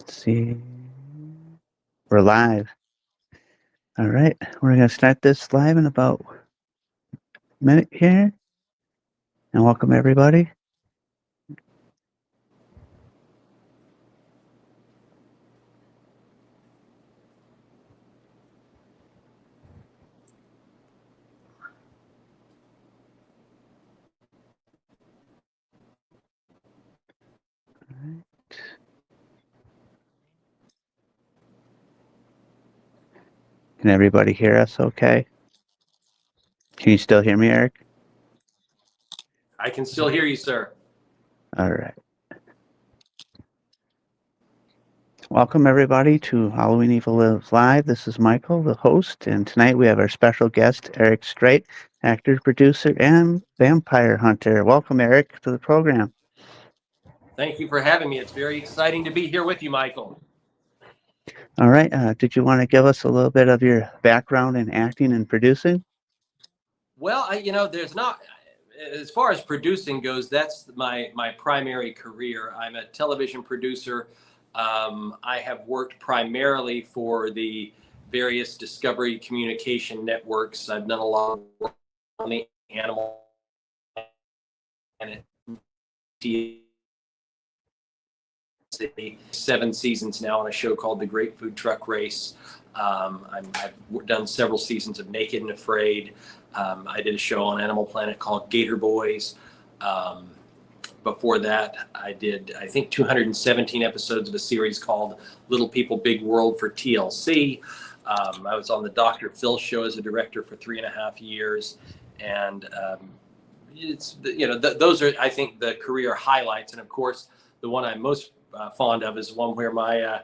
Let's see. We're live. All right. We're going to start this live in about a minute here. And welcome everybody. Can everybody hear us okay? Can you still hear me, Eric? I can still hear you, sir. All right. Welcome everybody to Halloween Evil Lives Live. This is Michael, the host, and tonight we have our special guest, Eric Streit, actor, producer, and vampire hunter. Welcome, Eric, to the program. Thank you for having me. It's very exciting to be here with you, Michael. All right. Did you want to give us a little bit of your background in acting and producing? Well, there's not, as far as producing goes, that's my primary career. I'm a television producer. I have worked primarily for the various Discovery communication networks. I've done a lot of work on the animal planet. 7 seasons now on a show called The Great Food Truck Race. I've done several seasons of Naked and Afraid. I did a show on Animal Planet called Gator Boys. Before that, I did, I think, 217 episodes of a series called Little People, Big World for TLC. I was on the Dr. Phil show as a director for 3.5 years. And those are, I think, the career highlights. And of course, the one I'm most fond of is one where my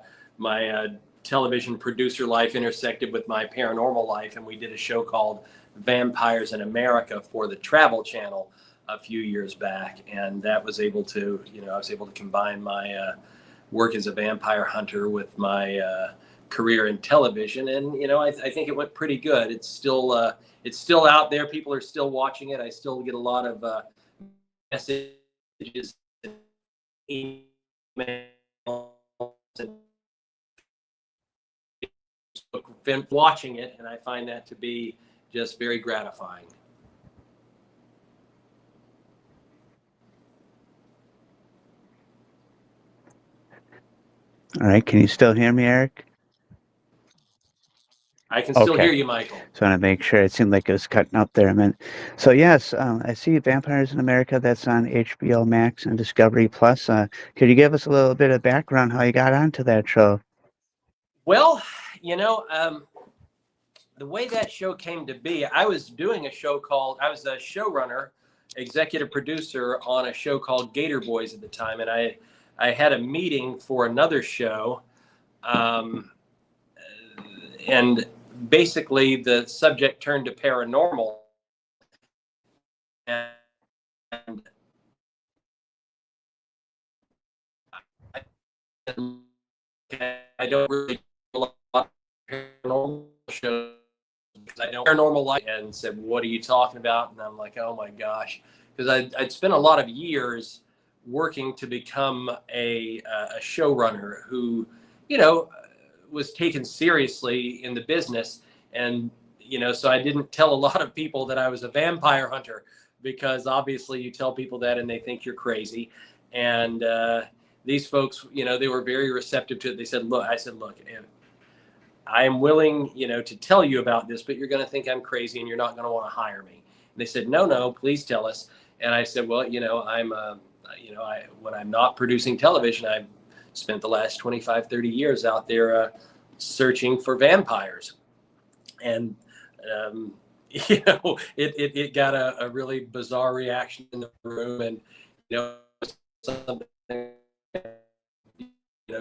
television producer life intersected with my paranormal life, and we did a show called Vampires in America for the Travel Channel a few years back, and that was able to, I was able to combine my work as a vampire hunter with my career in television, and I think it went pretty good. It's still out there. People are still watching it. I still get a lot of messages, emails, and watching it, and I find that to be just very gratifying. All right. Can you still hear me, Eric? I can still hear you, Michael. So I want to make sure. It seemed like it was cutting up there a minute. So yes, I see Vampires in America. That's on HBO Max and Discovery Plus. Could you give us a little bit of background how you got onto that show? Well, the way that show came to be, I was doing a show called, I was a showrunner, executive producer on a show called Gator Boys at the time. And I had a meeting for another show. And basically the subject turned to paranormal. And I don't really do a lot of paranormal shows. I know paranormal life, and said, "What are you talking about?" And I'm like, "Oh my gosh," because I'd spent a lot of years working to become a showrunner who, was taken seriously in the business, and so I didn't tell a lot of people that I was a vampire hunter, because obviously you tell people that and they think you're crazy, and these folks, they were very receptive to it. They said, "Look," I said, "Look, I am willing, to tell you about this, but you're going to think I'm crazy and you're not going to want to hire me." And they said, "No, please tell us." And I said, "Well, when I'm not producing television, I've spent the last 25, 30 years out there searching for vampires." And, it got a really bizarre reaction in the room, and, something,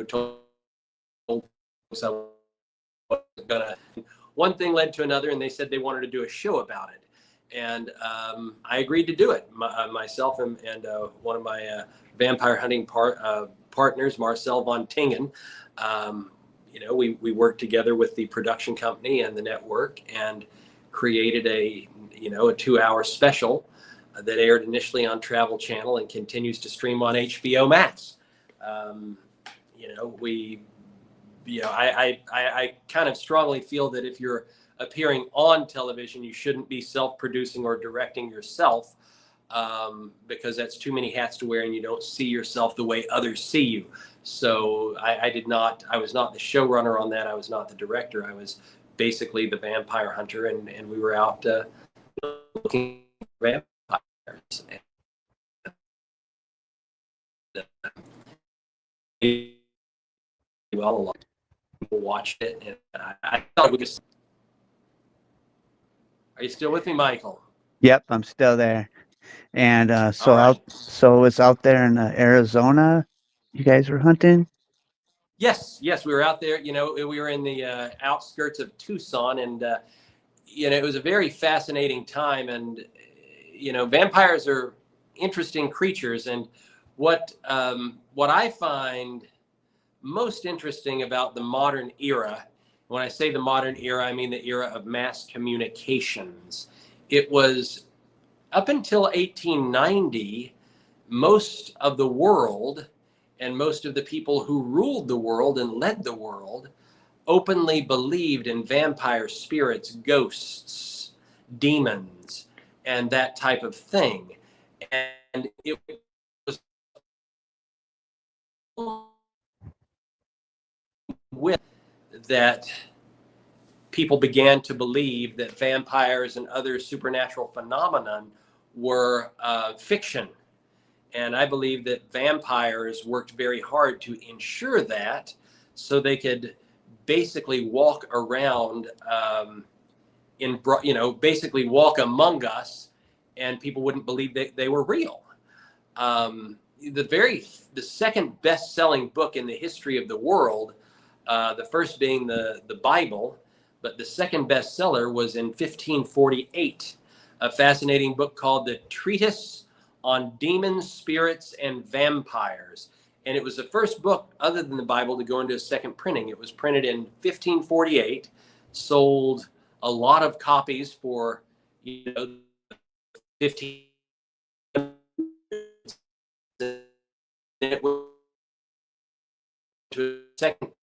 told us I wasn't gonna. One thing led to another, and they said they wanted to do a show about it. And I agreed to do it. Myself and one of my vampire hunting partners, Marcel von Tingen, we worked together with the production company and the network and created a 2-hour special that aired initially on Travel Channel and continues to stream on HBO Max. We I kind of strongly feel that if you're appearing on television, you shouldn't be self-producing or directing yourself, because that's too many hats to wear and you don't see yourself the way others see you. So I was not the showrunner on that. I was not the director. I was basically the vampire hunter, and we were out looking for vampires. And, well, a lot of people watched it, and I thought we could. Are you still with me, Michael? Yep, I'm still there. And All right. so it's out there in Arizona. You guys were hunting. Yes, yes, we were out there. We were in the outskirts of Tucson, and it was a very fascinating time. And vampires are interesting creatures. And what I find most interesting about the modern era, when I say the modern era, I mean the era of mass communications. It was up until 1890, most of the world and most of the people who ruled the world and led the world openly believed in vampire spirits, ghosts, demons, and that type of thing. And it was with that people began to believe that vampires and other supernatural phenomenon were fiction. And I believe that vampires worked very hard to ensure that, so they could basically walk around basically walk among us, and people wouldn't believe that they were real. Um, the second best-selling book in the history of the world, the first being the Bible, but the second bestseller was in 1548, a fascinating book called The Treatise on Demons, Spirits, and Vampires. And it was the first book other than the Bible to go into a second printing. It was printed in 1548, sold a lot of copies for 15. It went to a second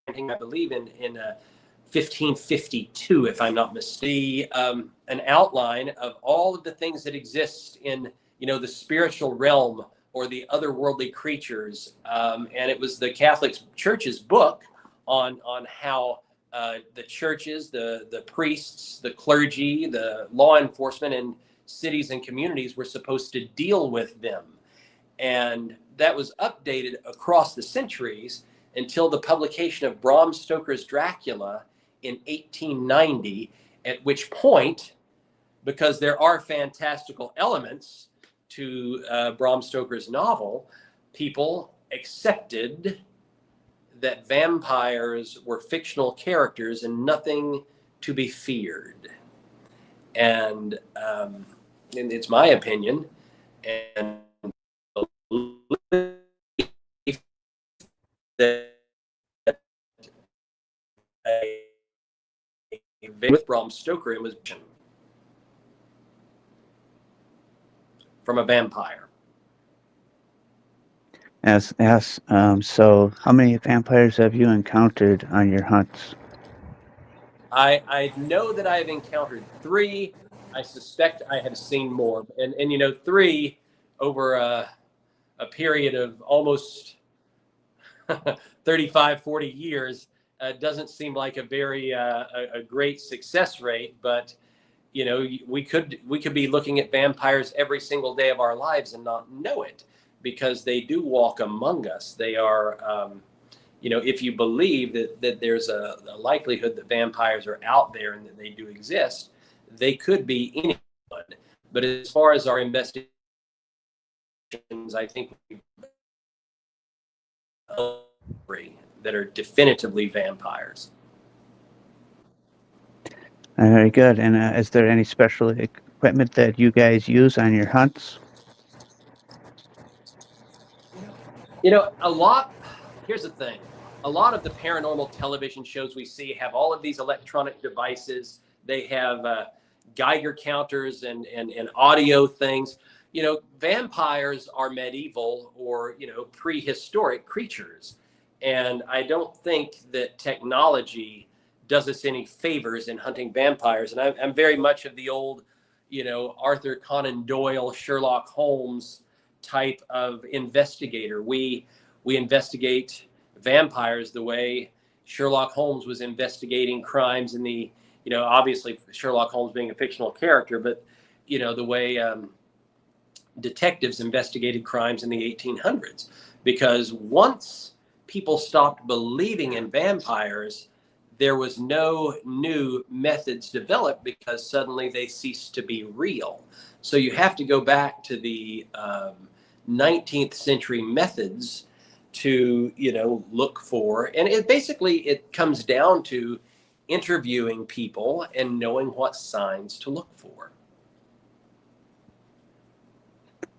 printing, I believe, in 1552, if I'm not mistaken. An outline of all of the things that exist in the spiritual realm or the otherworldly creatures, and it was the Catholic Church's book on how the churches, the priests, the clergy, the law enforcement in cities and communities were supposed to deal with them. And that was updated across the centuries until the publication of Bram Stoker's Dracula in 1890, at which point, because there are fantastical elements to Bram Stoker's novel, people accepted that vampires were fictional characters and nothing to be feared. And it's my opinion, and that with Bram Stoker, it was from a vampire. So how many vampires have you encountered on your hunts? I know that I have encountered 3. I suspect I have seen more, and 3 over a period of almost 35, 40 years doesn't seem like a very a great success rate. But we could be looking at vampires every single day of our lives and not know it, because they do walk among us. They are if you believe that there's a likelihood that vampires are out there and that they do exist, they could be anyone. But as far as our investigations, I think that are definitively vampires. Very good. And is there any special equipment that you guys use on your hunts? A lot. Here's the thing. A lot of the paranormal television shows we see have all of these electronic devices. They have Geiger counters and audio things. Vampires are medieval or prehistoric creatures, And I don't think that technology does us any favors in hunting vampires. And I'm very much of the old, Arthur Conan Doyle, Sherlock Holmes type of investigator. We investigate vampires the way Sherlock Holmes was investigating crimes in the, obviously Sherlock Holmes being a fictional character, but the way detectives investigated crimes in the 1800s. Because once people stopped believing in vampires, there was no new methods developed because suddenly they ceased to be real. So you have to go back to the 19th century methods to look for, and it comes down to interviewing people and knowing what signs to look for.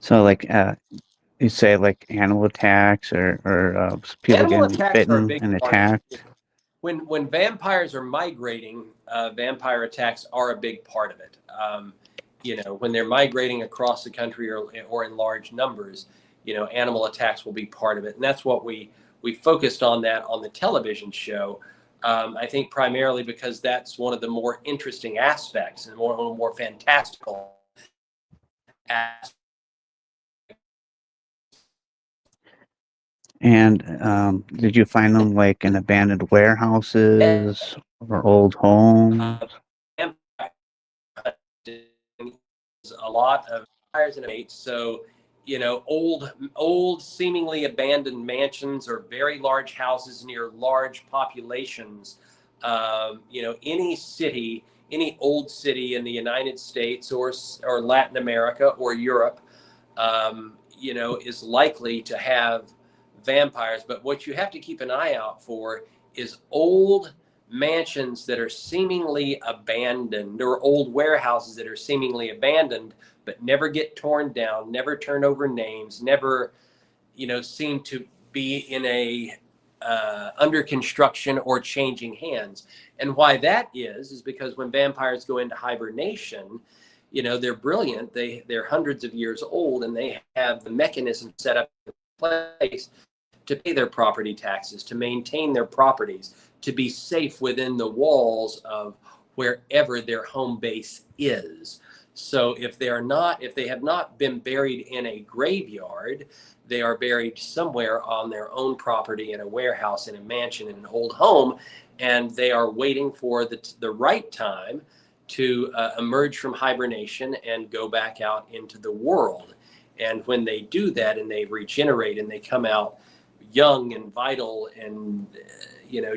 So like you say like animal attacks or people Animal getting attacks are a bitten big and part of it. attacked. When vampires are migrating, vampire attacks are a big part of it. When they're migrating across the country or in large numbers, animal attacks will be part of it, and that's what we focused on that on the television show. I think primarily because that's one of the more interesting aspects and one of the more fantastical aspects. And did you find them like in abandoned warehouses or old homes? A lot of fires and mates. So, old, seemingly abandoned mansions or very large houses near large populations. Any city, any old city in the United States or Latin America or Europe, is likely to have vampires. But what you have to keep an eye out for is old mansions that are seemingly abandoned or old warehouses that are seemingly abandoned but never get torn down, never turn over names, never seem to be in a under construction or changing hands. And why that is because when vampires go into hibernation, they're brilliant, they're hundreds of years old, and they have the mechanism set up in place to pay their property taxes, to maintain their properties, to be safe within the walls of wherever their home base is. So if they have not been buried in a graveyard, they are buried somewhere on their own property in a warehouse, in a mansion, in an old home, and they are waiting for the right time to emerge from hibernation and go back out into the world. And when they do that and they regenerate and they come out young and vital and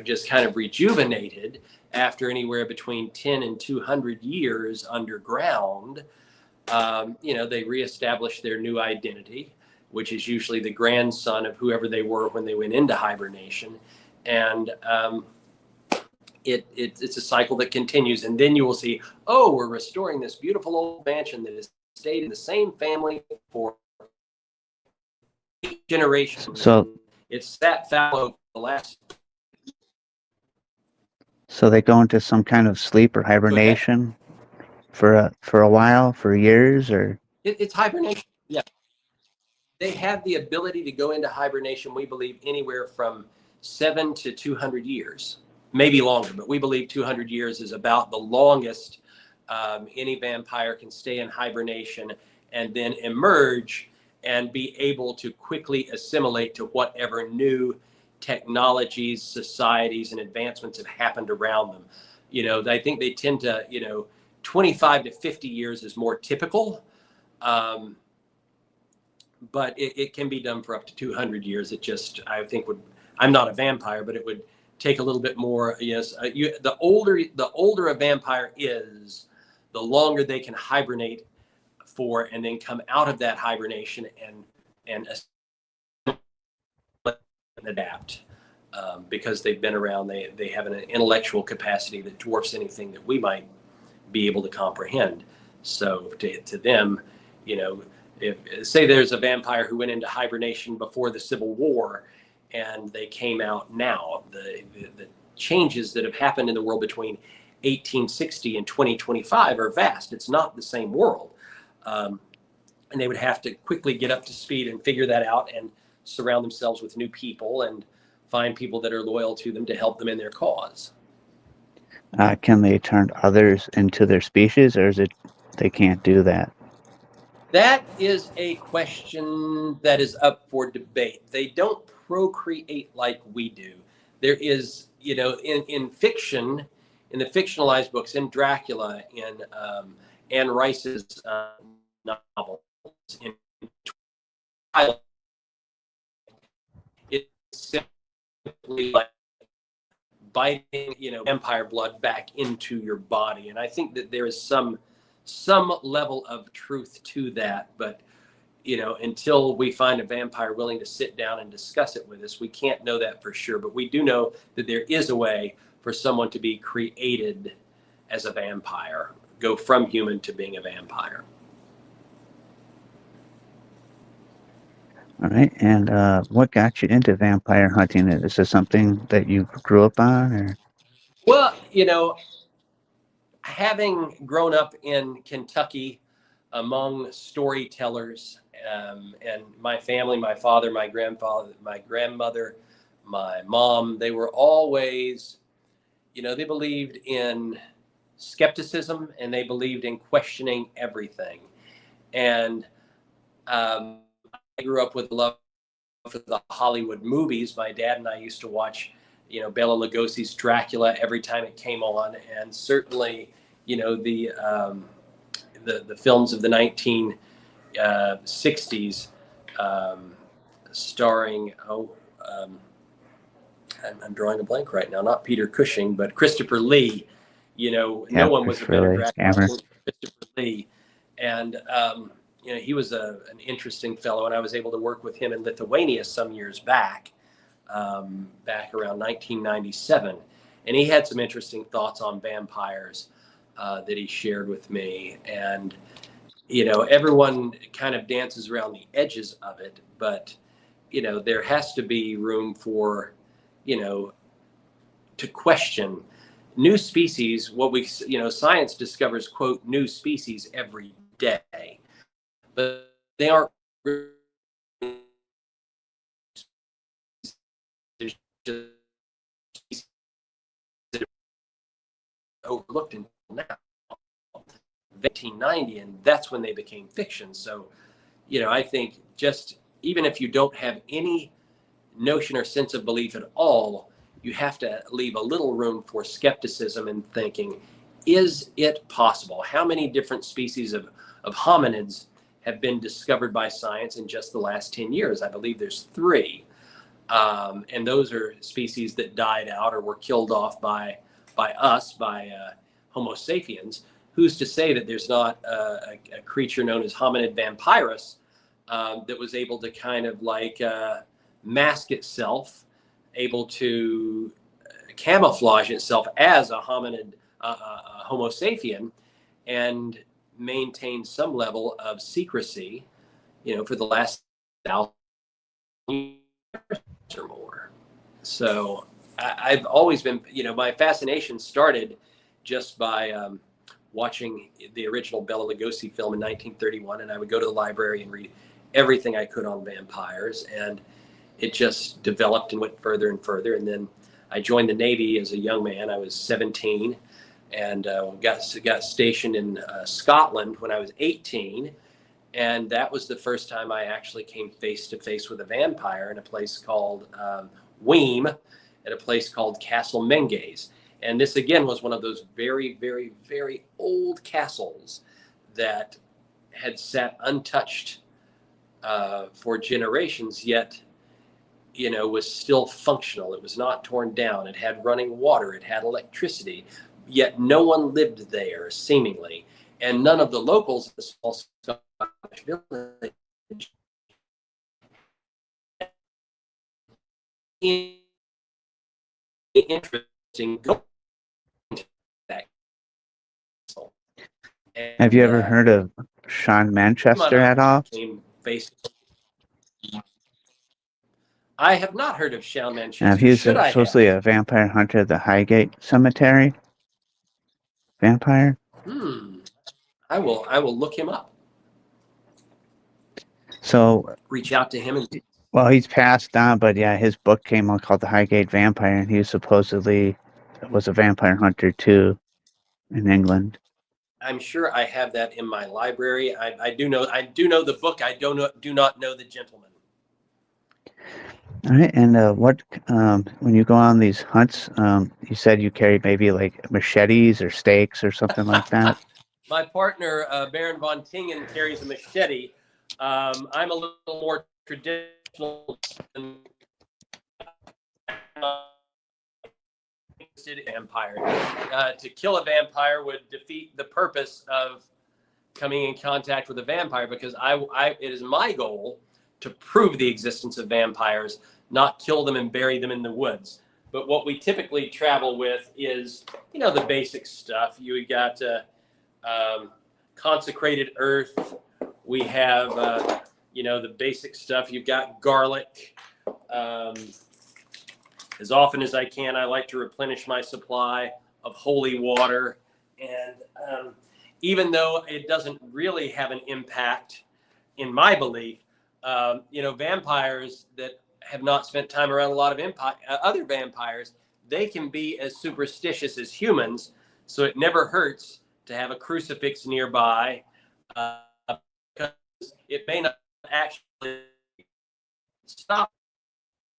just kind of rejuvenated after anywhere between 10 and 200 years underground, they reestablish their new identity, which is usually the grandson of whoever they were when they went into hibernation. And it's a cycle that continues. And then you will see, oh, we're restoring this beautiful old mansion that has stayed in the same family for generations. So It's that fallow for the last. so they go into some kind of sleep or Go ahead. hibernation for a while, for years, or It's hibernation. Yeah. They have the ability to go into hibernation, we believe, anywhere from 7 to 200 years, maybe longer, but we believe 200 years is about the longest any vampire can stay in hibernation and then emerge and be able to quickly assimilate to whatever new technologies, societies, and advancements have happened around them. I think they tend to, 25 to 50 years is more typical. But it can be done for up to 200 years. It just, I think I'm not a vampire, but it would take a little bit more. Yes. The older a vampire is, the longer they can hibernate for, and then come out of that hibernation and adapt. Because they've been around, they have an intellectual capacity that dwarfs anything that we might be able to comprehend. So to them, if say there's a vampire who went into hibernation before the Civil War and they came out now, the changes that have happened in the world between 1860 and 2025 are vast. It's not the same world. And they would have to quickly get up to speed and figure that out and surround themselves with new people and find people that are loyal to them to help them in their cause. Can they turn others into their species, or is it they can't do that? That is a question that is up for debate. They don't procreate like we do. There is, in fiction, in the fictionalized books, in Dracula, in Anne Rice's novels, in Twilight, it's simply like biting, vampire blood back into your body. And I think that there is some level of truth to that, but until we find a vampire willing to sit down and discuss it with us, we can't know that for sure. But we do know that there is a way for someone to be created as a vampire, go from human to being a vampire. All right. And what got you into vampire hunting? Is this something that you grew up on, or? Well, having grown up in Kentucky among storytellers, and my family, my father, my grandfather, my grandmother, my mom, they were always, they believed in skepticism and they believed in questioning everything. And I grew up with love for the Hollywood movies. My dad and I used to watch, Bela Lugosi's Dracula every time it came on, and certainly, the films of the 1960s, starring um, I'm drawing a blank right now. Not Peter Cushing, but Christopher Lee. No Yeah, one was a Christopher better Lee, Dracula Hammer. than Christopher Lee, and he was an interesting fellow, and I was able to work with him in Lithuania some years back, back around 1997, and he had some interesting thoughts on vampires that he shared with me, and everyone kind of dances around the edges of it, but there has to be room for you know to question new species. What we, science discovers, quote, new species every day, but they aren't just overlooked until now, 1890, and that's when they became fiction. So I think, just even if you don't have any notion or sense of belief at all, you have to leave a little room for skepticism and thinking, is it possible? How many different species of hominids have been discovered by science in just the last 10 years? I believe there's three. And those are species that died out or were killed off by us, by Homo sapiens. Who's to say that there's not a creature known as hominid vampirus that was able to kind of like mask itself, able to camouflage itself as a hominid, Homo sapien, and maintain some level of secrecy, for the last 1,000 or more. So I've always been, my fascination started just by watching the original Bela Lugosi film in 1931, and I would go to the library and read everything I could on vampires, and it just developed and went further and further. And then I joined the Navy as a young man. I was 17, and got stationed in Scotland when I was 18. And that was the first time I actually came face to face with a vampire in a place called Weem, at a place called Castle Menges. And this again was one of those very, very, very old castles that had sat untouched for generations, yet was still functional. It was not torn down. It had running water. It had electricity. Yet no one lived there, seemingly, and none of the locals in the small Scottish village interesting going to that castle. Have you And ever heard of Sean come on Manchester up, at all? came face. I have not heard of Shawn Manchester. He's Should I supposedly have? a vampire hunter at the Highgate Cemetery. Vampire. Hmm. I will look him up. So Reach out to him and Well, he's passed on, but yeah, his book came out called The Highgate Vampire, and he supposedly was a vampire hunter too in England. I'm sure I have that in my library. I do know the book. I do not know the gentleman. All right, and what when you go on these hunts, you said you carry maybe like machetes or stakes or something like that. My partner Baron von Tingen carries a machete. I'm a little more traditional than vampire. To kill a vampire would defeat the purpose of coming in contact with a vampire, because it is my goal to prove the existence of vampires, not kill them and bury them in the woods. But what we typically travel with is, the basic stuff. You got consecrated earth. We have, the basic stuff. You've got garlic. Um, as often as I can, I like to replenish my supply of holy water. And even though it doesn't really have an impact, in my belief, vampires that have not spent time around a lot of other vampires, they can be as superstitious as humans. So it never hurts to have a crucifix nearby, uh, because it may not actually stop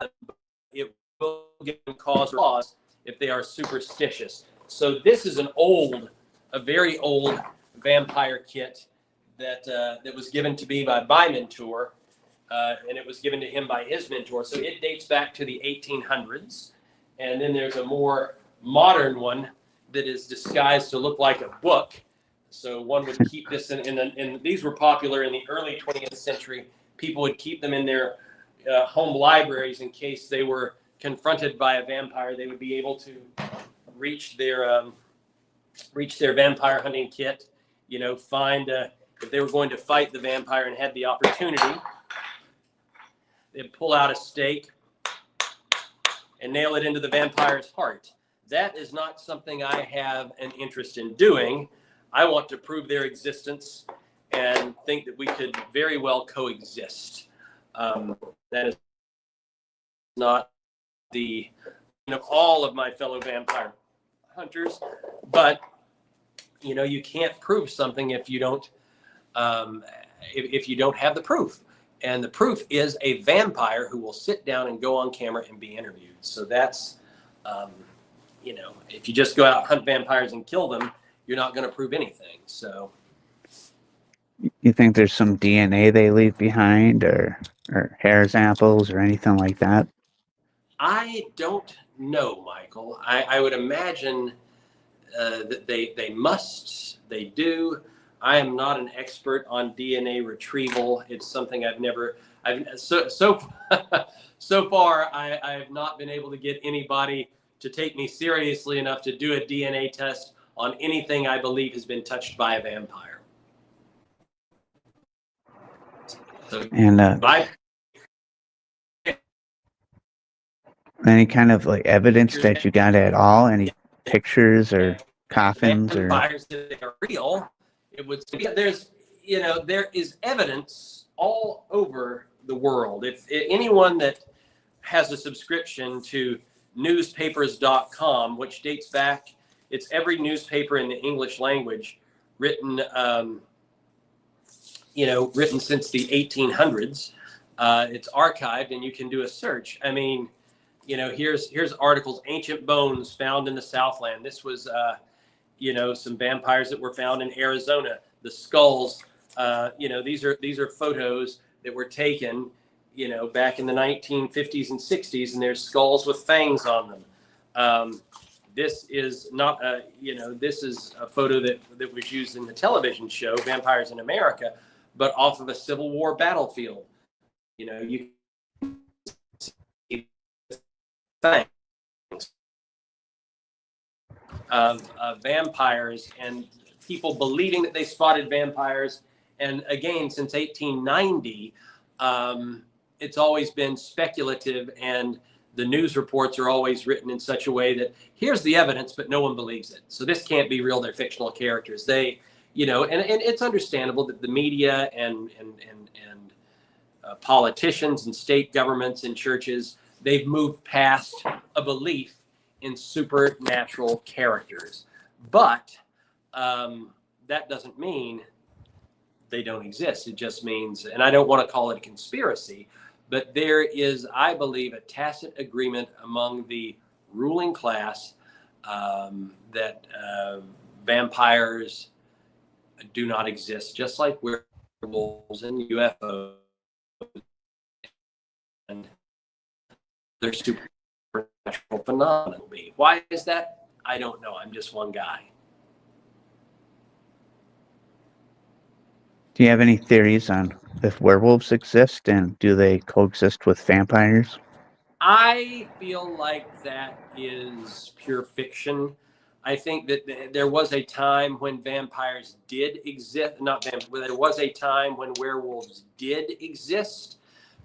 them, but it will give them cause if they are superstitious. So this is a very old vampire kit that was given to me by my mentor, and it was given to him by his mentor. So it dates back to the 1800s. And then there's a more modern one that is disguised to look like a book. So one would keep this and these were popular in the early 20th century. People would keep them in their home libraries in case they were confronted by a vampire. They would be able to reach their vampire hunting kit. Find if they were going to fight the vampire and had the opportunity, they'd pull out a stake and nail it into the vampire's heart. That is not something I have an interest in doing. I want to prove their existence and think that we could very well coexist. That is not the all of my fellow vampire hunters, but you can't prove something if you don't if you don't have the proof. And the proof is a vampire who will sit down and go on camera and be interviewed. So that's, if you just go out, hunt vampires and kill them, you're not going to prove anything. So You think there's some DNA they leave behind, or hair samples, or anything like that? I don't know, Michael. I would imagine that they do. I am not an expert on DNA retrieval. It's something so far I have not been able to get anybody to take me seriously enough to do a DNA test on anything I believe has been touched by a vampire. So And by any kind of like evidence that you got at all? Any pictures or coffins or? vampires that are real, it would there is evidence all over the world. If anyone that has a subscription to newspapers.com, which dates back, it's every newspaper in the English language written, written since the 1800s. It's archived and you can do a search. I mean, here's articles: ancient bones found in the Southland. This was, some vampires that were found in Arizona. The skulls, these are photos that were taken, back in the 1950s and 60s, and there's skulls with fangs on them. This is not this is a photo that was used in the television show Vampires in America, but off of a Civil War battlefield. You see fangs of vampires and people believing that they spotted vampires. And again, since 1890, it's always been speculative, and the news reports are always written in such a way that here's the evidence, but no one believes it. So this can't be real. They're fictional characters. They, and it's understandable that the media and politicians and state governments and churches, they've moved past a belief in supernatural characters. But that doesn't mean they don't exist. It just means, and I don't want to call it a conspiracy, but there is, I believe, a tacit agreement among the ruling class that vampires do not exist, just like werewolves and UFOs, and they're supernatural phenomena. Why is that? I don't know. I'm just one guy. Do you have any theories on if werewolves exist and do they coexist with vampires? I feel like that is pure fiction. I think that there was a time when vampires did exist, not vampires, there was a time when werewolves did exist,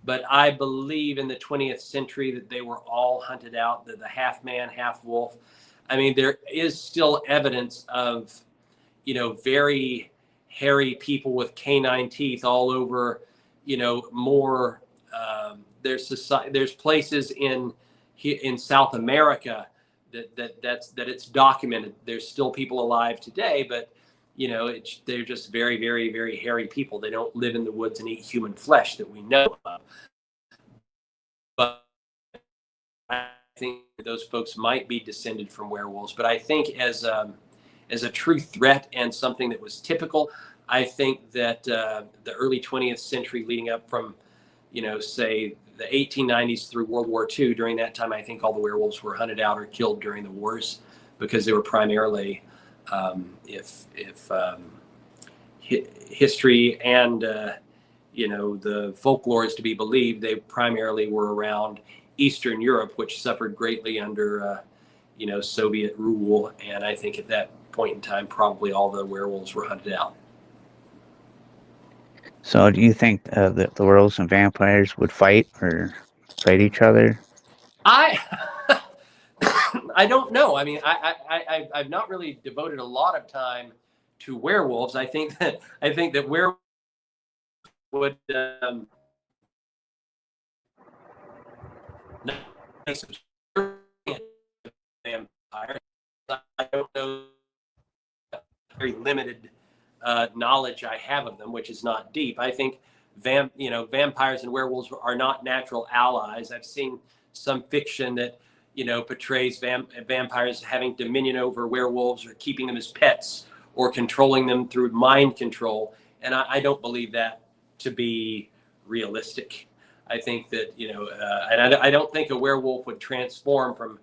but I believe in the 20th century that they were all hunted out, the half man, half wolf. I mean, there is still evidence of, very hairy people with canine teeth all over, more. There's places in South America that it's documented. There's still people alive today, but they're just very, very, very hairy people. They don't live in the woods and eat human flesh that we know of. But I think those folks might be descended from werewolves. But I think as a true threat and something that was typical, I think that the early 20th century, leading up from, say the 1890s through World War II, during that time, I think all the werewolves were hunted out or killed during the wars, because they were primarily, if history and the folklore is to be believed, they primarily were around Eastern Europe, which suffered greatly under Soviet rule. And I think at that point in time, probably all the werewolves were hunted out. So, do you think that the werewolves and vampires would fight or fight each other? I I don't know. I mean, I've not really devoted a lot of time to werewolves. I think that werewolves would not be subservient to vampires. I don't know, very limited knowledge I have of them, which is not deep. I think vampires and werewolves are not natural allies. I've seen some fiction that portrays vampires having dominion over werewolves, or keeping them as pets, or controlling them through mind control, and I don't believe that to be realistic. I think that and I don't think a werewolf would transform from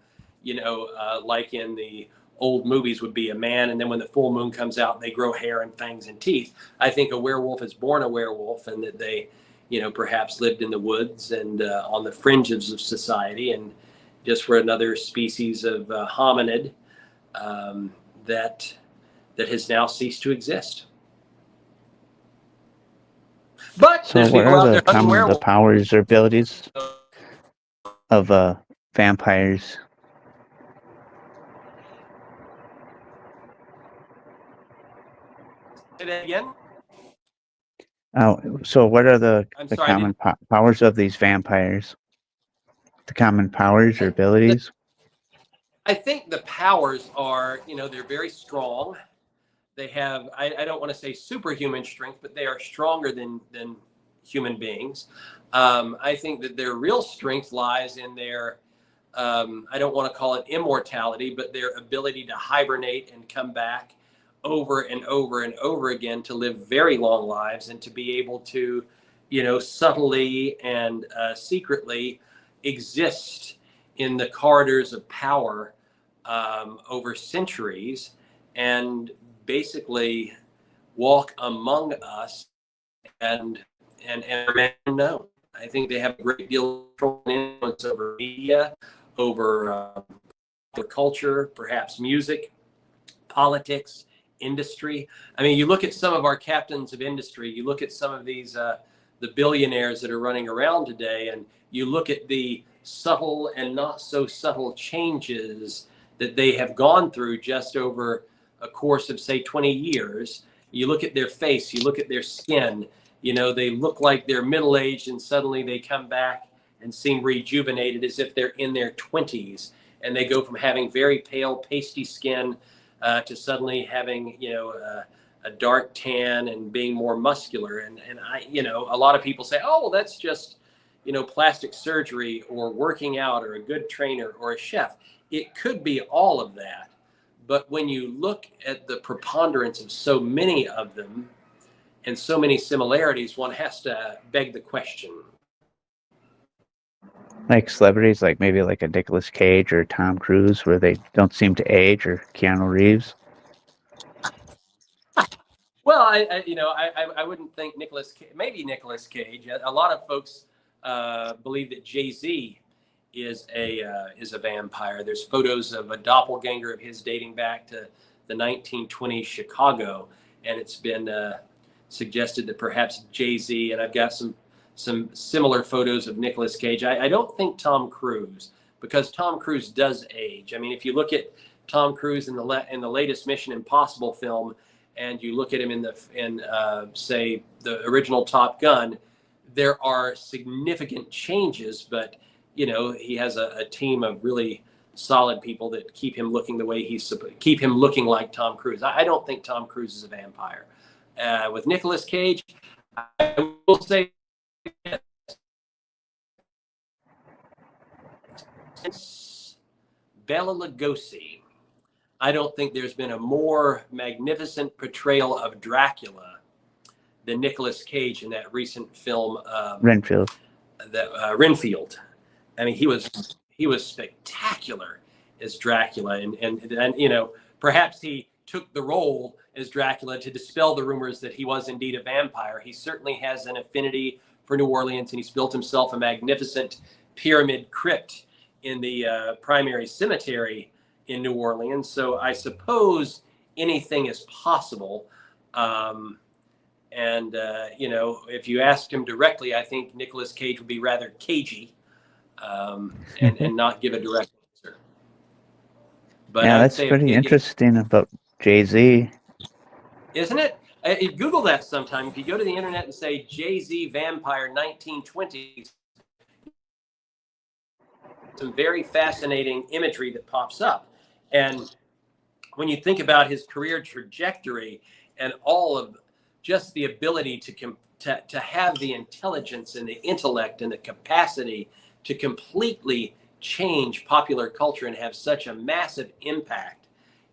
like in the old movies, would be a man, and then when the full moon comes out, they grow hair and fangs and teeth. I think a werewolf is born a werewolf, and that they perhaps lived in the woods and on the fringes of society, and just were another species of hominid that has now ceased to exist. But So, there's what people are out there hunting the werewolves. powers or abilities of vampires? Say that again. So what are the I'm the sorry. common powers of these vampires? The common powers or abilities? I think the powers are, they're very strong. They have, I don't want to say superhuman strength, but they are stronger than human beings. I think that their real strength lies in their, I don't want to call it immortality, but their ability to hibernate and come back over and over and over again, to live very long lives, and to be able to, subtly and secretly exist in the corridors of power over centuries, and basically walk among us and remain unknown. I think they have a great deal of control and influence over media, over culture, perhaps music, politics, industry. I mean, you look at some of our captains of industry, you look at some of these the billionaires that are running around today, and you look at the subtle and not so subtle changes that they have gone through just over a course of, say, 20 years. You look at their face, you look at their skin, They look like they're middle aged and suddenly they come back and seem rejuvenated as if they're in their 20s. And they go from having very pale, pasty skin to suddenly having, a dark tan and being more muscular. And a lot of people say, oh, well, that's just, plastic surgery or working out or a good trainer or a chef. It could be all of that. But when you look at the preponderance of so many of them and so many similarities, one has to beg the question. Like celebrities, like maybe like a Nicolas Cage or Tom Cruise, where they don't seem to age, or Keanu Reeves. Well, I wouldn't think maybe Nicolas Cage. A lot of folks believe that Jay-Z is a vampire. There's photos of a doppelganger of his dating back to the 1920s Chicago, and it's been suggested that perhaps Jay-Z, and I've got some similar photos of Nicolas Cage. I don't think Tom Cruise, because Tom Cruise does age. I mean, if you look at Tom Cruise in the latest Mission Impossible film, and you look at him in say the original Top Gun, there are significant changes, but he has a team of really solid people that keep him looking the way keep him looking like Tom Cruise. I don't think Tom Cruise is a vampire. With Nicolas Cage, I will say since Bela Lugosi, I don't think there's been a more magnificent portrayal of Dracula than Nicolas Cage in that recent film, Renfield. Renfield. I mean, he was spectacular as Dracula, and perhaps he took the role as Dracula to dispel the rumors that he was indeed a vampire. He certainly has an affinity for New Orleans, and he's built himself a magnificent pyramid crypt in the primary cemetery in New Orleans. So I suppose anything is possible. If you asked him directly, I think Nicolas Cage would be rather cagey and not give a direct answer. But Yeah, I would that's say, pretty interesting about Jay-Z. isn't it? Google that sometime. If you go to the internet and say Jay-Z vampire 1920s, some very fascinating imagery that pops up. And when you think about his career trajectory and all of just the ability to have the intelligence and the intellect and the capacity to completely change popular culture and have such a massive impact,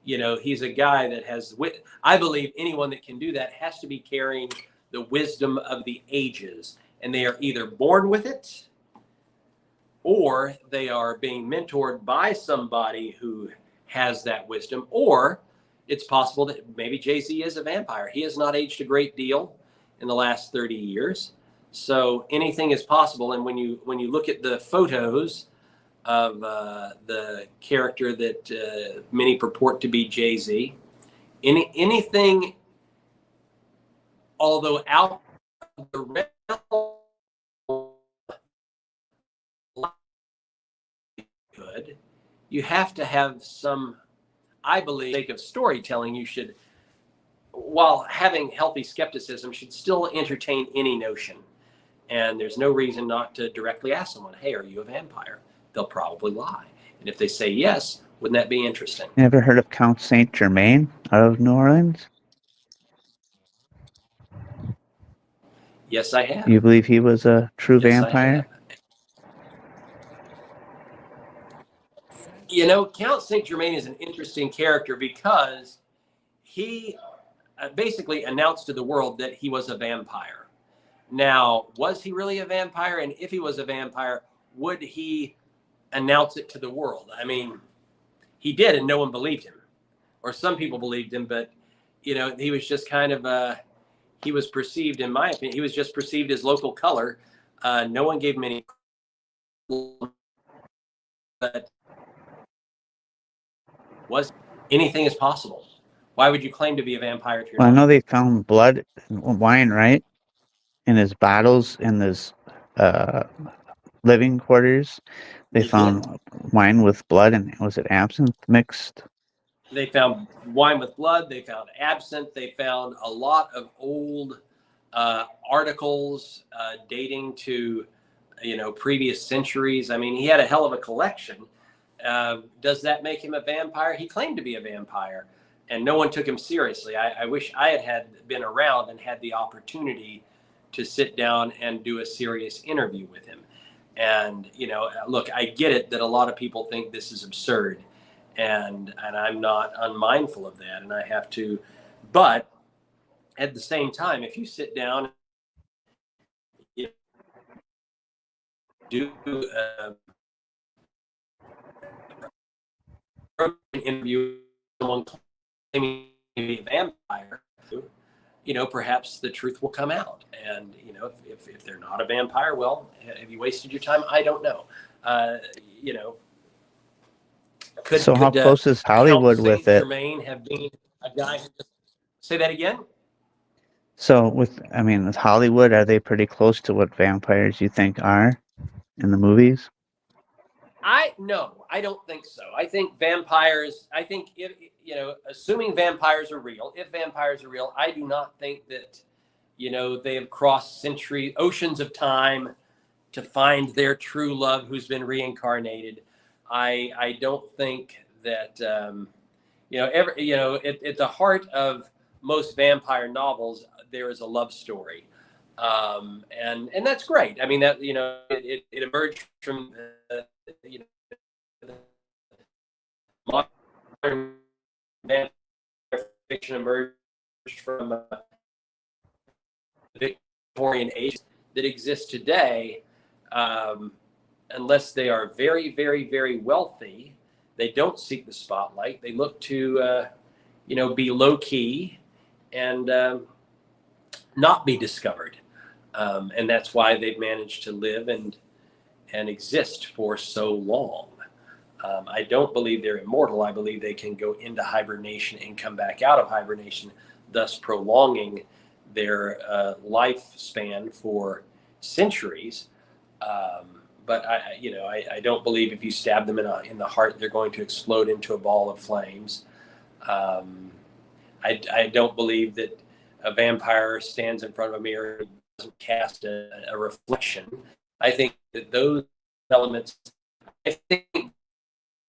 he's a guy that has, I believe anyone that can do that has to be carrying the wisdom of the ages, and they are either born with it or they are being mentored by somebody who has that wisdom, or it's possible that maybe Jay-Z is a vampire. He has not aged a great deal in the last 30 years. So anything is possible. And when you look at the photos of the character that many purport to be Jay-Z, anything, although out of the realm, good, you have to have some, I believe, sake of storytelling, you should, while having healthy skepticism, should still entertain any notion. And there's no reason not to directly ask someone, hey, are you a vampire? They'll probably lie. And if they say yes, wouldn't that be interesting? You ever heard of Count Saint Germain out of New Orleans? Yes, I have. You believe he was a true Yes, I have. vampire? Count Saint Germain is an interesting character because he basically announced to the world that he was a vampire. Now, was he really a vampire? And if he was a vampire, would he announce it to the world? I mean, he did, and no one believed him, or some people believed him, but he was just kind of he was perceived, in my opinion, he was just perceived as local color. No one gave him any, but was anything is possible. Why would you claim to be a vampire if you're Well, I not? know they found blood and wine, right, in his bottles in his uh, living quarters. They They did. found wine with blood and, was it absinthe mixed? They found wine with blood. They found absinthe. They found a lot of old articles dating to previous centuries. I mean, he had a hell of a collection. Does that make him a vampire? He claimed to be a vampire, and no one took him seriously. I wish I had been around and had the opportunity to sit down and do a serious interview with him. And look, I get it that a lot of people think this is absurd, and I'm not unmindful of that, and I have to. But at the same time, if you sit down, you do an interview with someone claiming to be a vampire, perhaps the truth will come out. And if they're not a vampire, well, have you wasted your time? I don't know. You know, So how could close is Count Hollywood with Saint it? Germain have been a guy who just say that again? So with Hollywood, are they pretty close to what vampires you think are in the movies? No, I don't think so. I think vampires. I think if assuming vampires are real, if vampires are real, I do not think that they have crossed century oceans of time to find their true love who's been reincarnated. I don't think that at the heart of most vampire novels there is a love story, and that's great. I mean that it emerged from modern vampire fiction emerged from the Victorian age that exists today. Unless they are very, very, very wealthy, they don't seek the spotlight. They look to, be low key and not be discovered. And that's why they've managed to live and exist for so long. I don't believe they're immortal. I believe they can go into hibernation and come back out of hibernation, thus prolonging their lifespan for centuries. But I don't believe if you stab them in the heart, they're going to explode into a ball of flames. I don't believe that a vampire stands in front of a mirror and doesn't cast a reflection. I think that those elements, I think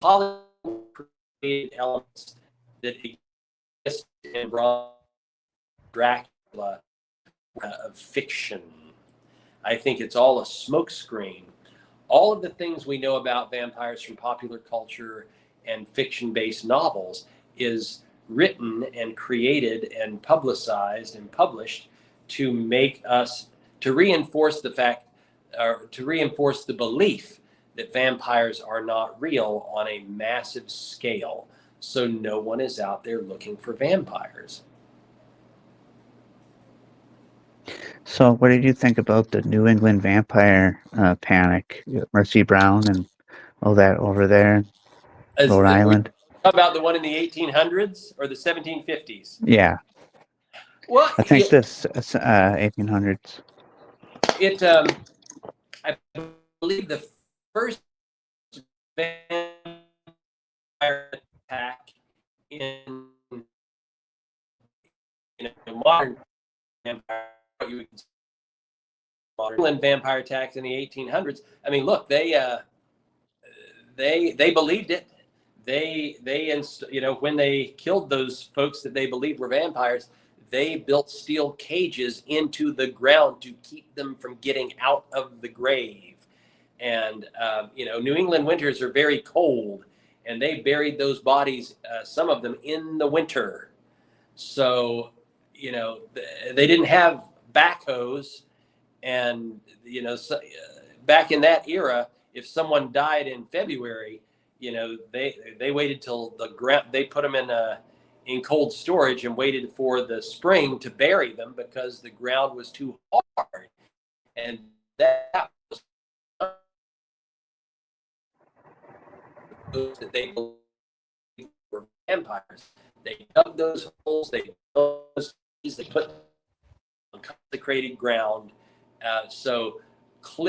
Hollywood created elements that exist in Dracula of fiction. I think it's all a smokescreen. All of the things we know about vampires from popular culture and fiction-based novels is written and created and publicized and published to make us to reinforce the fact or to reinforce the belief that vampires are not real on a massive scale. So no one is out there looking for vampires. So what did you think about the New England vampire panic? Mercy Brown and all that over there in Rhode We Island? talk about the one in the 1800s or the 1750s. Yeah, Well, I think this 1800s. I believe the first vampire attack in modern vampire, you would consider modern vampire attacks in the 1800s. I mean, look, they believed it. When they killed those folks that they believed were vampires, they built steel cages into the ground to keep them from getting out of the grave. And New England winters are very cold, and they buried those bodies, some of them in the winter. So they didn't have backhoes, and back in that era, if someone died in February, they waited till the ground. They put them in cold storage and waited for the spring to bury them because the ground was too hard, and that was those that they believed were vampires. They dug those holes. They put consecrated ground.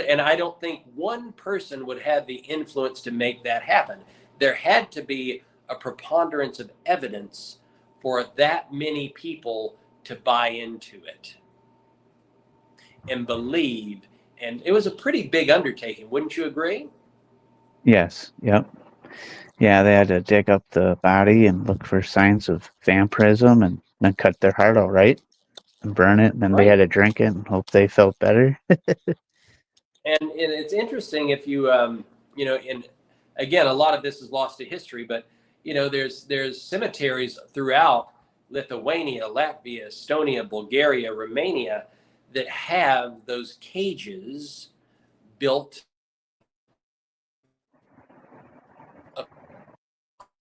And I don't think one person would have the influence to make that happen. There had to be a preponderance of evidence for that many people to buy into it. and believe. And it was a pretty big undertaking, wouldn't you agree? Yes. Yep. Yeah, they had to dig up the body and look for signs of vampirism and then cut their heart out, right? And burn it. And then they Right. had to drink it and hope they felt better. And it's interesting if you, in again, a lot of this is lost to history, but there's cemeteries throughout Lithuania, Latvia, Estonia, Bulgaria, Romania that have those cages built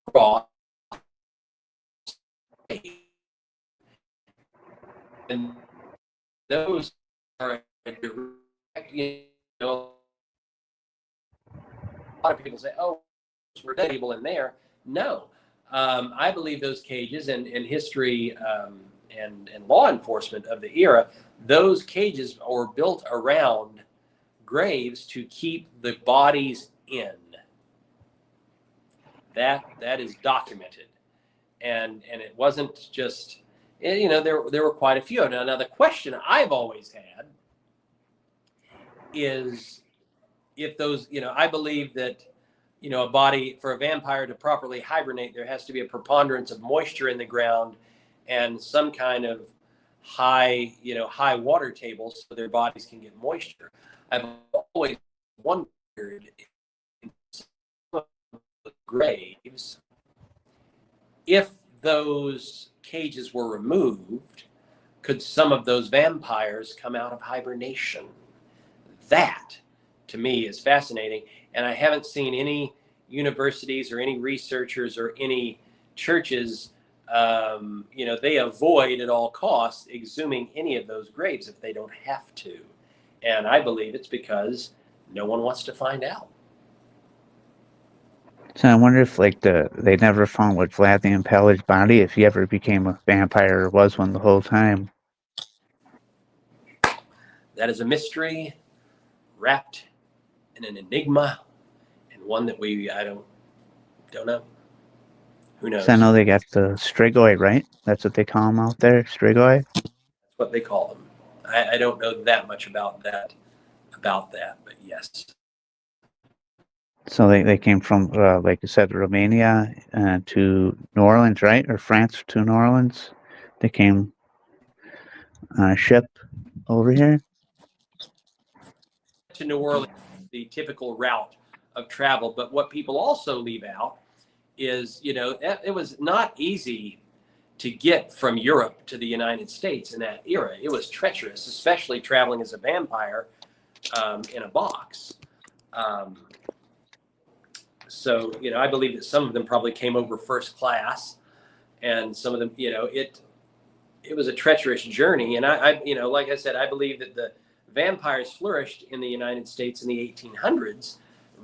across, and those are a direct, a lot of people say, "Oh, we're able in there." No, I believe those cages and history and law enforcement of the era, those cages were built around graves to keep the bodies in. That is documented, and it wasn't just there were quite a few. Now the question I've always had is if those I believe that a body for a vampire to properly hibernate, there has to be a preponderance of moisture in the ground and some kind of high water table so their bodies can get moisture. I've always wondered in some of the graves if those cages were removed, could some of those vampires come out of hibernation? That, to me, is fascinating. And I haven't seen any universities or any researchers or any churches, they avoid at all costs exhuming any of those graves if they don't have to. And I believe it's because no one wants to find out. So I wonder if like they never found what Vlad the Impaler's body, if he ever became a vampire or was one the whole time. That is a mystery wrapped in an enigma and one that I don't know. Who So I knows? know they got the Strigoi, right? That's what they call them out there, Strigoi. That's what they call them. I don't know that much about that, but yes. So they came from, like you said, Romania to New Orleans, right? Or France to New Orleans. They came on a ship over here. To New Orleans, the typical route of travel. But what people also leave out is, it was not easy to get from Europe to the United States in that era. It was treacherous, especially traveling as a vampire in a box. Um, so I believe that some of them probably came over first class, and some of them, it was a treacherous journey. And like I said, I believe that the vampires flourished in the United States in the 1800s,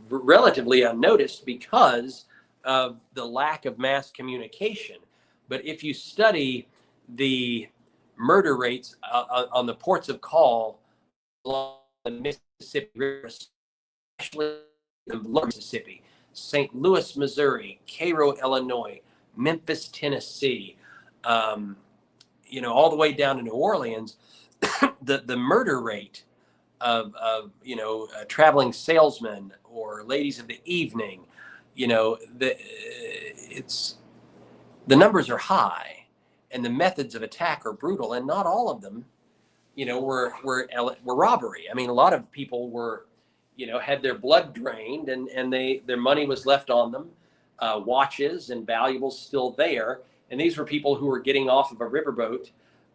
relatively unnoticed because of the lack of mass communication. But if you study the murder rates on the ports of call along the Mississippi River, especially in Mississippi, St. Louis, Missouri, Cairo, Illinois, Memphis, Tennessee, um, all the way down to New Orleans, the murder rate of traveling salesmen or ladies of the evening, it's the numbers are high, and the methods of attack are brutal, and not all of them, were robbery. I mean, a lot of people were, had their blood drained, and their money was left on them, watches and valuables still there, and these were people who were getting off of a riverboat,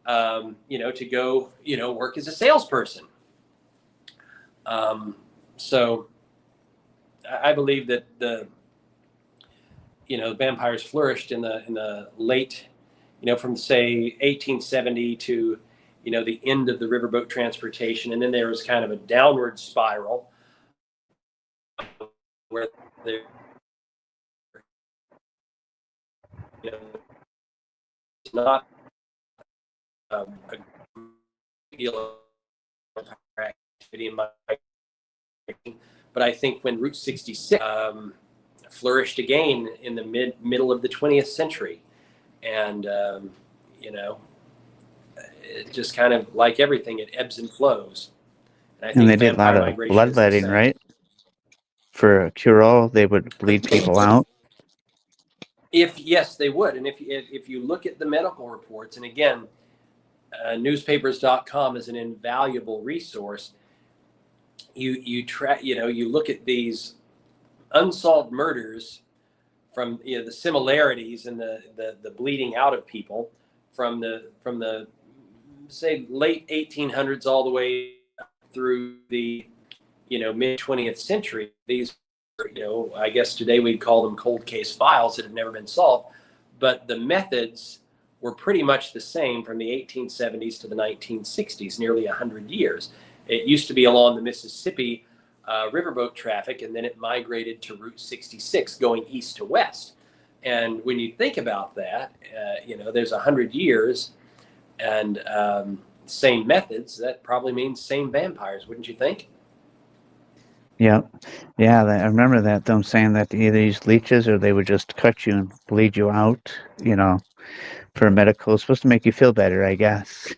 to go, work as a salesperson. So I believe that the vampires flourished in the late, from say 1870 to, the end of the riverboat transportation, and then there was kind of a downward spiral where there, not a deal of activity in my, but I think when Route 66 flourished again in the middle of the 20th century, and it just kind of, like everything, it ebbs and flows. And I And they think did a lot vampire of migration is the bloodletting, same. right? For a cure-all, they would bleed people out. If yes, they would. And if you look at the medical reports, and again, newspapers.com is an invaluable resource. You look at these unsolved murders from the similarities and the bleeding out of people from the say late 1800s all the way through the mid 20th century. These I guess today we'd call them cold case files that have never been solved, but the methods were pretty much the same from the 1870s to the 1960s, nearly 100 years. It used to be along the Mississippi riverboat traffic, and then it migrated to Route 66 going east to west. And when you think about that, there's 100 years and same methods. That probably means same vampires, wouldn't you think? Yep. Yeah, I remember that, them saying that they either use leeches or they would just cut you and bleed you out, for medical. It's supposed to make you feel better, I guess.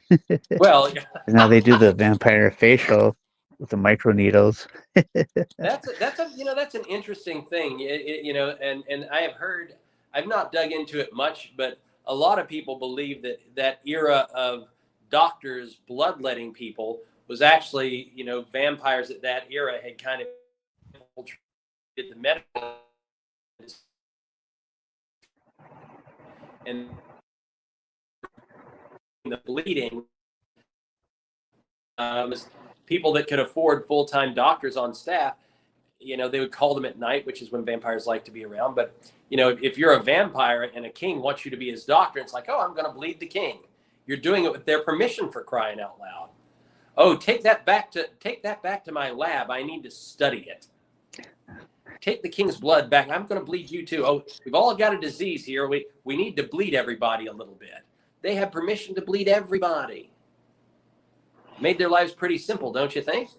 Well, Now they do the vampire facial with the micro needles. that's an interesting thing. And I have heard. I've not dug into it much, but a lot of people believe that era of doctors bloodletting people was actually vampires at that era had kind of did the medical and the bleeding was people that could afford full-time doctors on staff. They would call them at night, which is when vampires like to be around. But if you're a vampire and a king wants you to be his doctor, it's like, oh, I'm going to bleed the king. You're doing it with their permission, for crying out loud. Oh, take that back to my lab. I need to study it. Take the king's blood back. I'm going to bleed you too. Oh, we've all got a disease here. We need to bleed everybody a little bit. They have permission to bleed everybody. Made their lives pretty simple, don't you think?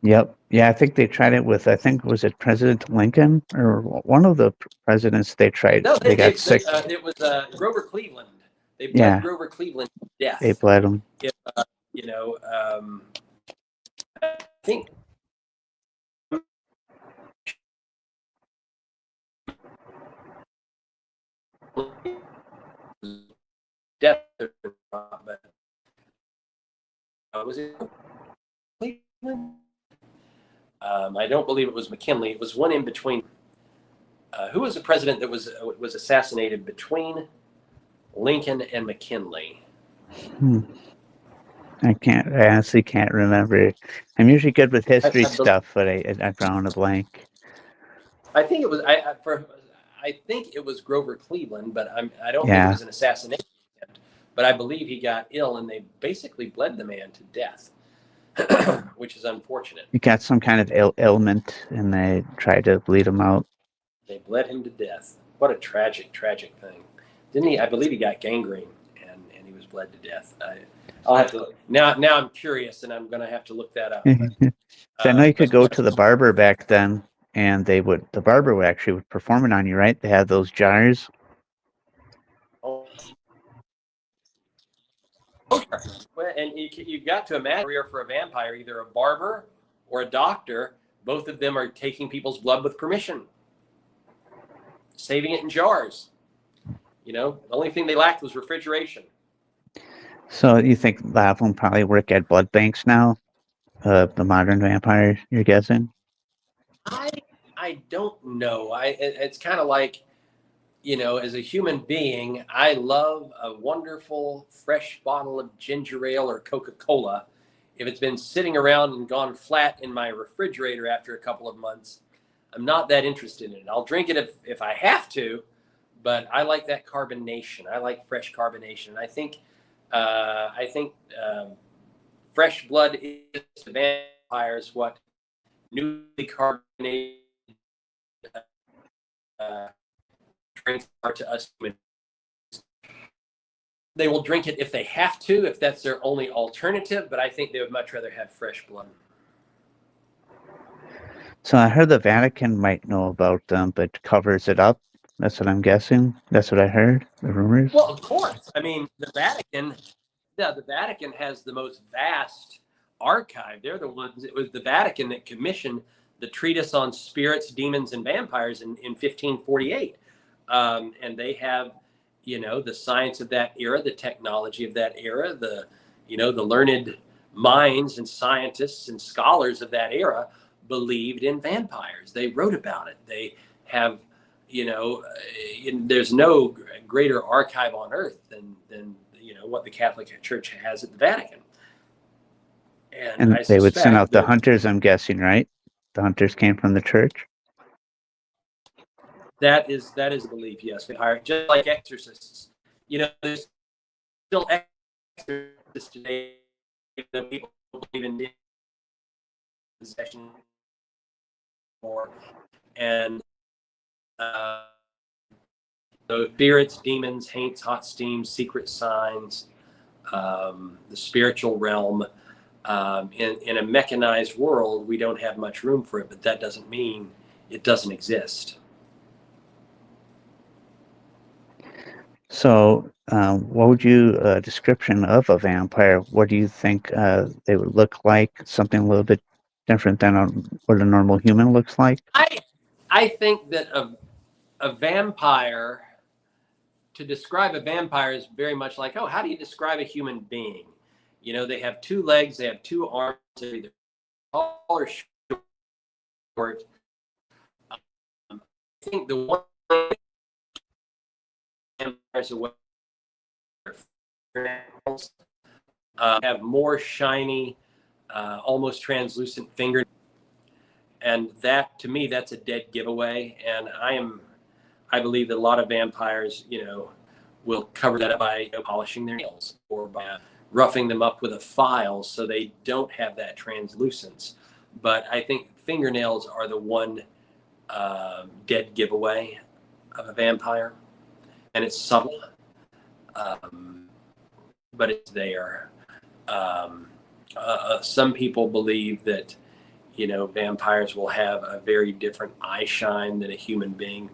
Yep. Yeah, I think they tried it with, I think, was it President Lincoln or one of the presidents they tried? No, They got sick. it was Grover Cleveland. They bled Yeah, Grover Cleveland to they death. bled them. If, you know, I think death, but was it Cleveland? I don't believe it was McKinley. It was one in between. Who was the president that was assassinated between Lincoln and McKinley? Hmm. I honestly can't remember. I'm usually good with history I, stuff, but I drawn a blank. I think it was I think it was Grover Cleveland, but I don't think it Yeah, was an assassination attempt. But I believe he got ill, and they basically bled the man to death, which is unfortunate. he got some kind of ailment, and they tried to bleed him out. They bled him to death. What a tragic, tragic thing. Didn't he? I believe he got gangrene, and he was bled to death. I'll have to look. Now I'm curious, and I'm going to have to look that up. So I know you could go But to the barber back then, and the barber would actually perform it on you, right? They had those jars. oh, well, and you've got to imagine a career for a vampire, either a barber or a doctor. Both of them are taking people's blood with permission, saving it in jars. The only thing they lacked was refrigeration. So you think a lot of them probably work at blood banks now? The modern vampires, you're guessing? I I don't know. It's kind of like as a human being, I love a wonderful fresh bottle of ginger ale or Coca Cola. If it's been sitting around and gone flat in my refrigerator after a couple of months, I'm not that interested in it. I'll drink it if I have to, but I like that carbonation. I like fresh carbonation. I think fresh blood is to vampires what newly carbonated uh, drinks are to us humans. They will drink it if they have to, if that's their only alternative, but I think they would much rather have fresh blood. So I heard the Vatican might know about them, but covers it up. That's what I'm guessing. That's what I heard. The rumors. Well, of course. I mean, the Vatican has the most vast archive. They're the ones. It was the Vatican that commissioned the treatise on spirits, demons, and vampires in 1548, and they have, the science of that era, the technology of that era, the learned minds and scientists and scholars of that era believed in vampires. They wrote about it. They have, there's no greater archive on earth than what the Catholic Church has at the Vatican. And And I they would send suspect out the that hunters, I'm guessing, right? The hunters came from the church. that is the belief. Yes, just like exorcists. There's still exorcists today. People believe in possession more, and so spirits, demons, haints, hot steams, secret signs, the spiritual realm. In a mechanized world, we don't have much room for it, but that doesn't mean it doesn't exist. So, what would you description of a vampire? What do you think they would look like? Something a little bit different than what a normal human looks like. I think that a vampire, to describe a vampire is very much like, oh, how do you describe a human being? They have two legs, they have two arms, they're either tall or short. I think the one vampires have more shiny, almost translucent fingers, and that, to me, that's a dead giveaway. And I believe that a lot of vampires, will cover that up by polishing their nails or by roughing them up with a file so they don't have that translucence. But I think fingernails are the one dead giveaway of a vampire, and it's subtle, but it's there. Some people believe that vampires will have a very different eye shine than a human being.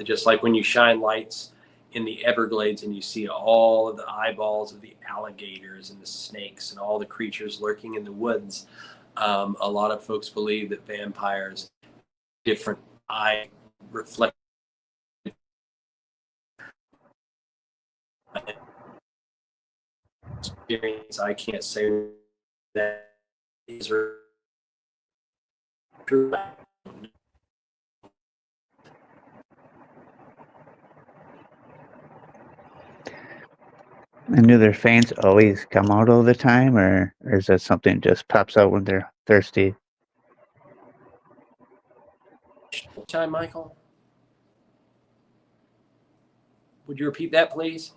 Just like when you shine lights in the Everglades and you see all of the eyeballs of the alligators and the snakes and all the creatures lurking in the woods. A lot of folks believe that vampires different eye reflect experience. I can't say that is true. And do their fangs always come out all the time, or is that something just pops out when they're thirsty? Time, Michael. Would you repeat that, please?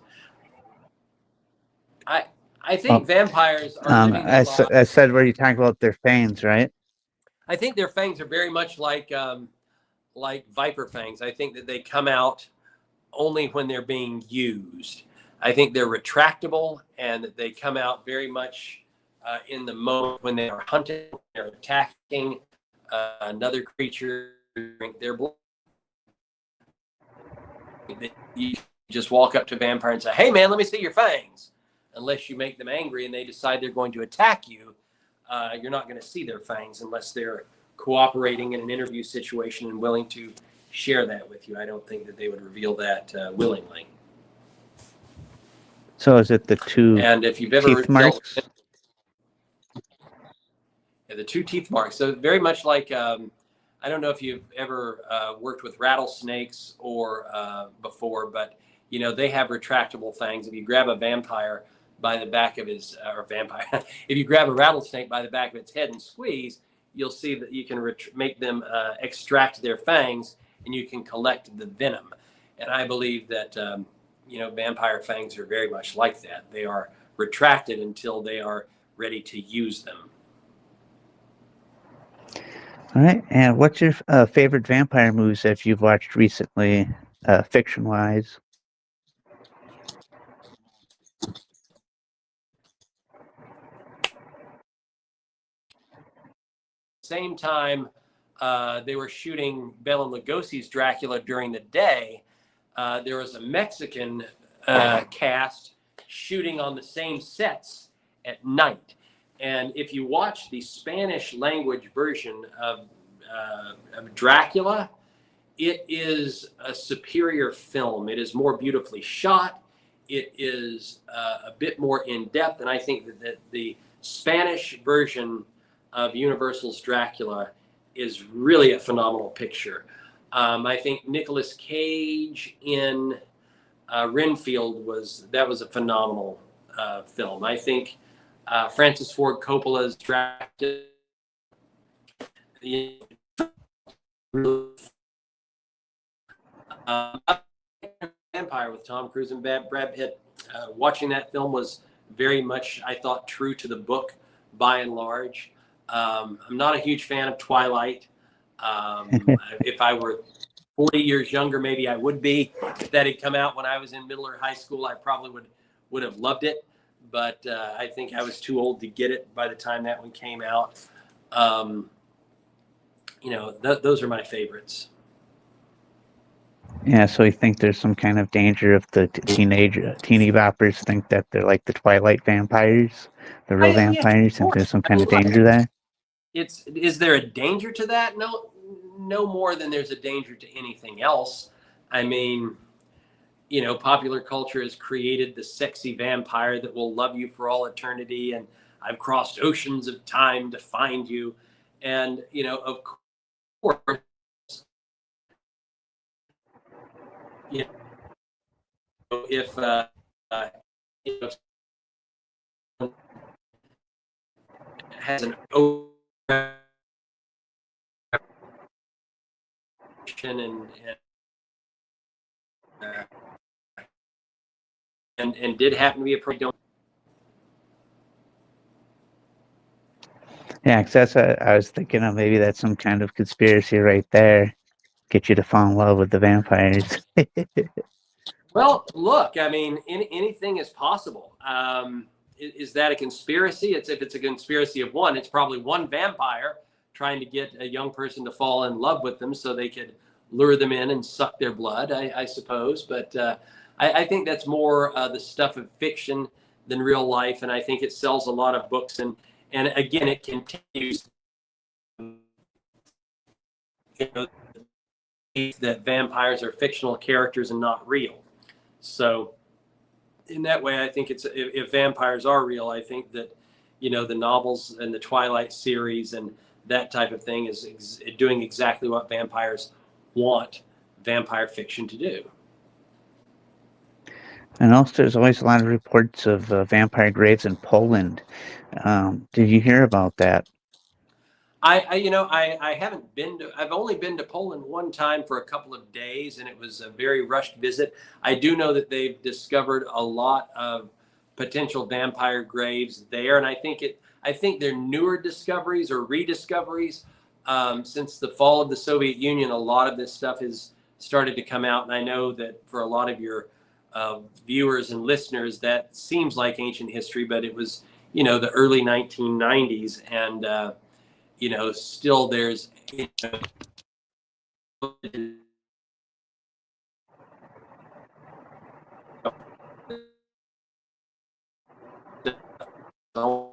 I think Oh, vampires are living their lives. I said, were you talking about their fangs, right? I think their fangs are very much like viper fangs. I think that they come out only when they're being used. I think they're retractable and that they come out very much in the moment when they are hunting, they're attacking another creature, drink their blood. You just walk up to a vampire and say, "Hey, man, let me see your fangs." Unless you make them angry and they decide they're going to attack you, you're not going to see their fangs unless they're cooperating in an interview situation and willing to share that with you. I don't think that they would reveal that willingly. So is it the two And if you've ever teeth marks? The two teeth marks, so very much like I don't know if you've ever worked with rattlesnakes or before, but they have retractable fangs. If you grab a vampire by the back of his or vampire, if you grab a rattlesnake by the back of its head and squeeze, you'll see that you can make them extract their fangs, and you can collect the venom. And I believe that vampire fangs are very much like that. They are retracted until they are ready to use them. All right. And what's your favorite vampire movies that you've watched recently, fiction-wise? Same time they were shooting Bela Lugosi's Dracula during the day, there was a Mexican cast shooting on the same sets at night. And if you watch the Spanish language version of Dracula, it is a superior film. It is more beautifully shot. It is a bit more in depth, and I think that the Spanish version of Universal's Dracula is really a phenomenal picture. I think Nicolas Cage in Renfield was a phenomenal film. I think Francis Ford Coppola's Dracula, really, uh, Empire with Tom Cruise and Brad Pitt. Watching that film was very much, I thought, true to the book by and large. I'm not a huge fan of Twilight. If I were 40 years younger, maybe I would be. If that had come out when I was in middle or high school, I probably would have loved it. But I think I was too old to get it by the time that one came out. Those are my favorites. Yeah, so you think there's some kind of danger if the teeny boppers think that they're like the Twilight vampires, the real Yeah, vampires, of and there's course. some I kind mean, of look, danger there? is there a danger to that? No, no more than there's a danger to anything else. I mean, popular culture has created the sexy vampire that will love you for all eternity, and I've crossed oceans of time to find you. And, of course, you if if has an ocean uh, and did happen to be a pretty don't. Yeah, 'cause that's what I was thinking of. Maybe that's some kind of conspiracy right there. Get you to fall in love with the vampires. Well, look, I mean, anything is possible. Is that a conspiracy? If it's a conspiracy of one, it's probably one vampire trying to get a young person to fall in love with them so they could lure them in and suck their blood, I suppose. But I think that's more the stuff of fiction than real life, and I think it sells a lot of books. And again, it continues that vampires are fictional characters and not real. So in that way, I think if vampires are real, I think that the novels and the Twilight series and that type of thing is doing exactly what vampires want vampire fiction to do. And also, there's always a lot of reports of vampire graves in Poland. Did you hear about that? I haven't been to. I've only been to Poland one time for a couple of days, and it was a very rushed visit. I do know that they've discovered a lot of potential vampire graves there, and I think they're newer discoveries or rediscoveries. Since the fall of the Soviet Union, a lot of this stuff has started to come out, and I know that for a lot of your viewers and listeners, that seems like ancient history, but it was the early 1990s, and still there's now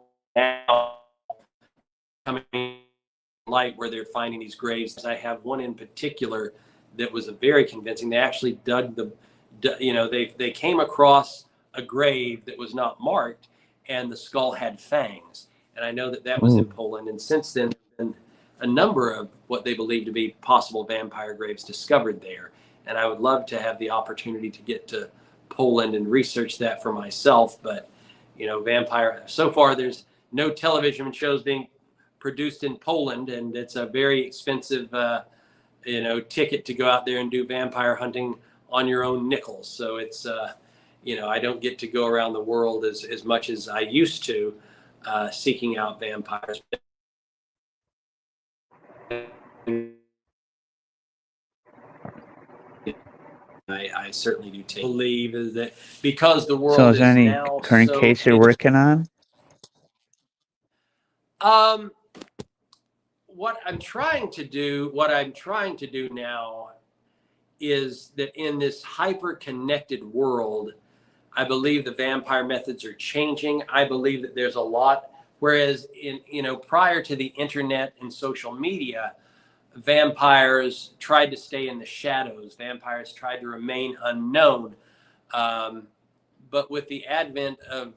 coming light where they're finding these graves. I have one in particular that was a very convincing. They actually dug they came across a grave that was not marked, and the skull had fangs. And I know that was in Ooh. Poland. And since then, there's been a number of what they believe to be possible vampire graves discovered there. And I would love to have the opportunity to get to Poland and research that for myself. But vampire. So far, there's no television shows being produced in Poland, and it's a very expensive, ticket to go out there and do vampire hunting on your own nickels. So it's, I don't get to go around the world as much as I used to, seeking out vampires. I certainly do believe is that because the So, world is there is any now current so case you're working on? um, what I'm trying to do now is that in this hyper connected world, I believe the vampire methods are changing. I believe that there's a lot Whereas prior to the internet and social media, vampires tried to stay in the shadows. Vampires tried to remain unknown. Um, but with the advent of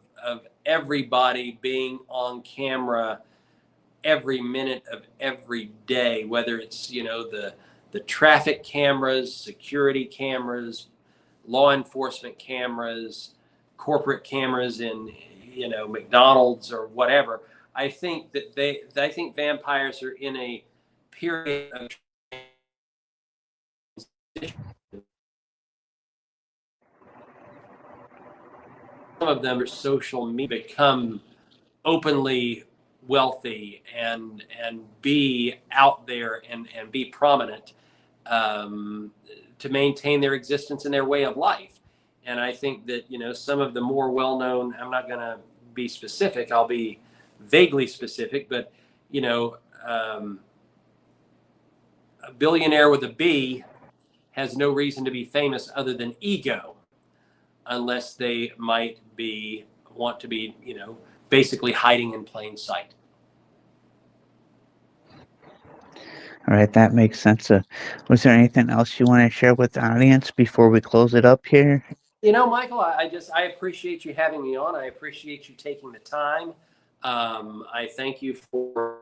everybody being on camera every minute of every day, whether it's the traffic cameras, security cameras, law enforcement cameras, corporate cameras in McDonald's or whatever. I think vampires are in a period of some of them are social media become openly wealthy and be out there and be prominent, um, to maintain their existence and their way of life. And I think that some of the more well-known, I'm not going to be specific, I'll be vaguely specific, but you know um, a billionaire with a B has no reason to be famous other than ego, unless they might be want to be basically hiding in plain sight. All right, that makes sense. Was there anything else you want to share with the audience before we close it up here? Michael, I appreciate you having me on. I appreciate you taking the time. I thank you for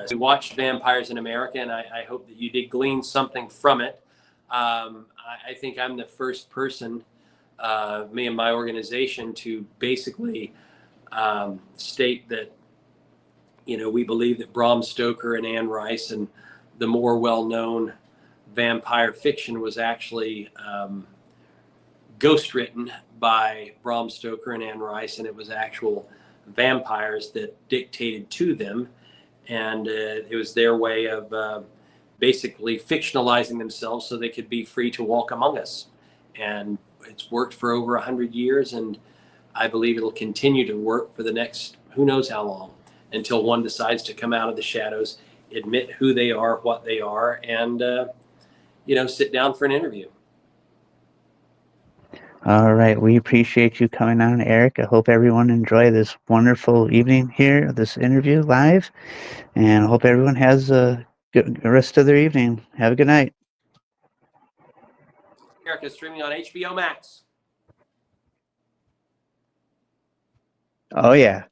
we watched Vampires in America, and I hope that you did glean something from it. I think I'm the first person, me and my organization, to basically state that we believe that Bram Stoker and Anne Rice and the more well-known vampire fiction was actually ghostwritten by Bram Stoker and Anne Rice, and it was actual vampires that dictated to them, and it was their way of basically fictionalizing themselves so they could be free to walk among us. And it's worked for over 100 years, and I believe it'll continue to work for the next who knows how long, until one decides to come out of the shadows, admit who they are, what they are, and sit down for an interview. All right, we appreciate you coming on, Eric. I hope everyone enjoy this wonderful evening here, this interview live, and I hope everyone has a good rest of their evening. Have a good night. America streaming on HBO Max. Oh, yeah.